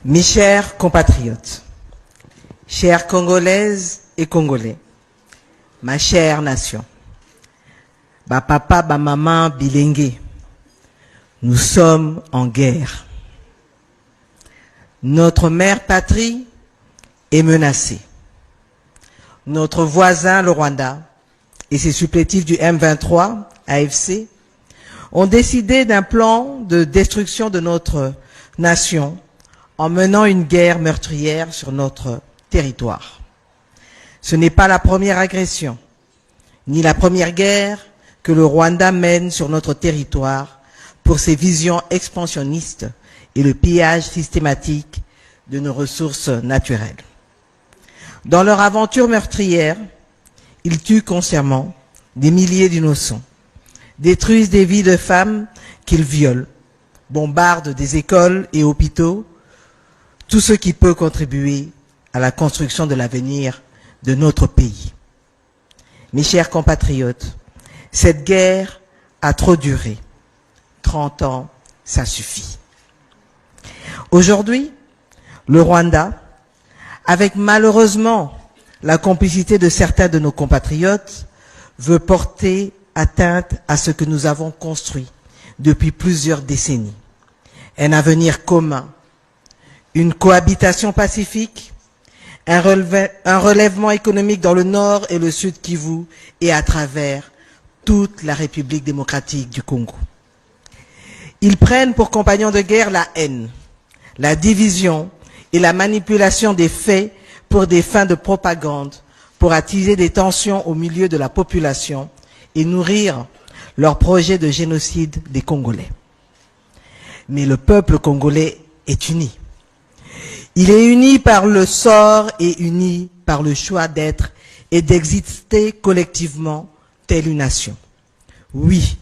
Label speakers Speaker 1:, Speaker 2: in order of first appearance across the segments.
Speaker 1: Mes chers compatriotes, chères Congolaises et Congolais, ma chère nation, ba papa, ba maman, bilingue, nous sommes en guerre. Notre mère patrie est menacée. Notre voisin, le Rwanda, et ses supplétifs du M23, AFC, ont décidé d'un plan de destruction de notre nation en menant une guerre meurtrière sur notre territoire. Ce n'est pas la première agression, ni la première guerre que le Rwanda mène sur notre territoire pour ses visions expansionnistes et le pillage systématique de nos ressources naturelles. Dans leur aventure meurtrière, ils tuent consciemment des milliers d'innocents, détruisent des vies de femmes qu'ils violent, bombardent des écoles et hôpitaux, tout ce qui peut contribuer à la construction de l'avenir de notre pays. Mes chers compatriotes, cette guerre a trop duré. 30 ans, ça suffit. Aujourd'hui, le Rwanda, avec malheureusement la complicité de certains de nos compatriotes, veut porter atteinte à ce que nous avons construit depuis plusieurs décennies. Un avenir commun, une cohabitation pacifique, un relèvement économique dans le nord et le sud Kivu et à travers toute la République démocratique du Congo. Ils prennent pour compagnons de guerre la haine, la division et la manipulation des faits pour des fins de propagande, pour attiser des tensions au milieu de la population et nourrir leur projet de génocide des Congolais. Mais le peuple congolais est uni. Il est uni par le sort et uni par le choix d'être et d'exister collectivement telle une nation. Oui,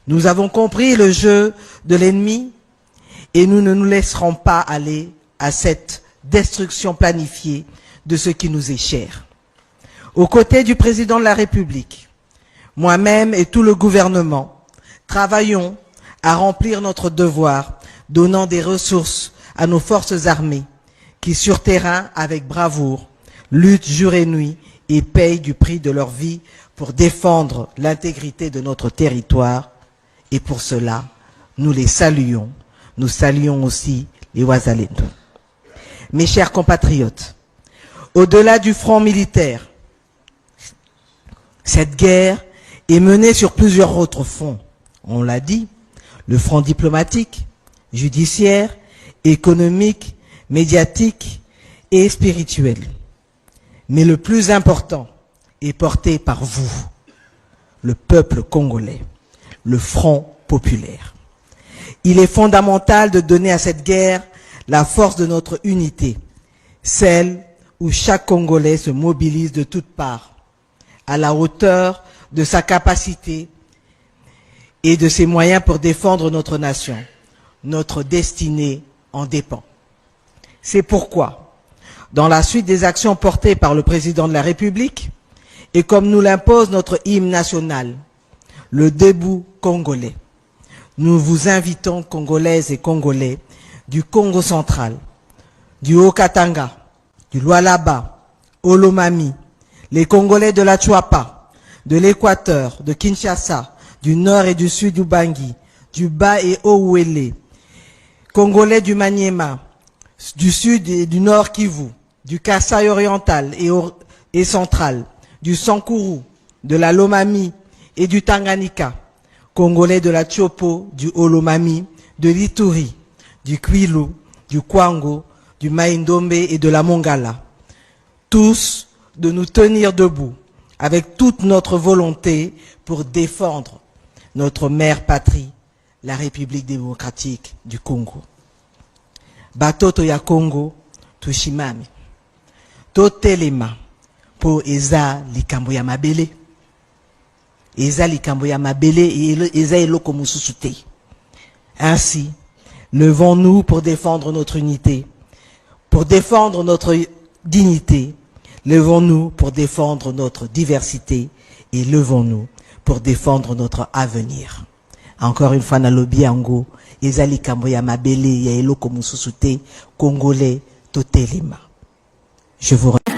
Speaker 1: nous avons compris le jeu de l'ennemi et nous ne nous laisserons pas aller à cette destruction planifiée de ce qui nous est cher. Aux côtés du président de la République, moi-même et tout le gouvernement, travaillons à remplir notre devoir, donnant des ressources à nos forces armées qui, sur terrain, avec bravoure, luttent jour et nuit et payent du prix de leur vie pour défendre l'intégrité de notre territoire. Et pour cela, nous les saluons. Nous saluons aussi les Wazalendo. Mes chers compatriotes, au-delà du front militaire, cette guerre est menée sur plusieurs autres fronts. On l'a dit, le front diplomatique, judiciaire, économique, médiatique et spirituel. Mais le plus important est porté par vous, le peuple congolais, le Front populaire. Il est fondamental de donner à cette guerre la force de notre unité, celle où chaque Congolais se mobilise de toutes parts, à la hauteur de sa capacité et de ses moyens pour défendre notre nation. Notre destinée en dépend. C'est pourquoi, dans la suite des actions portées par le président de la République, et comme nous l'impose notre hymne national, le debout congolais, nous vous invitons, Congolaises et Congolais, du Congo central, du Haut-Katanga, du Lualaba, Olomami, les Congolais de la Chuapa, de l'Équateur, de Kinshasa, du nord et du sud du Bangui, du Bas et Haut-Ouélé, Congolais du Maniema, du sud et du nord Kivu, du Kasaï oriental et central, du Sankuru, de la Lomami et du Tanganyika, Congolais de la Tchopo, du Olomami, de l'Ituri, du Kwilu, du Kwango, du Maïndombe et de la Mongala. Tous de nous tenir debout avec toute notre volonté pour défendre notre mère patrie, la République démocratique du Congo. Batoto ya Congo, tushimame. Totelema po eza likambo ya mabele. Eza likambo ya mabele et eza eloko mususu te. Ainsi, levons-nous pour défendre notre unité, pour défendre notre dignité. Levons-nous pour défendre notre diversité et levons-nous pour défendre notre avenir. Encore une fois, nalobi yango, ezali kambo ya mabele ya eloko mususu te, congolais totelema. Je vous remercie.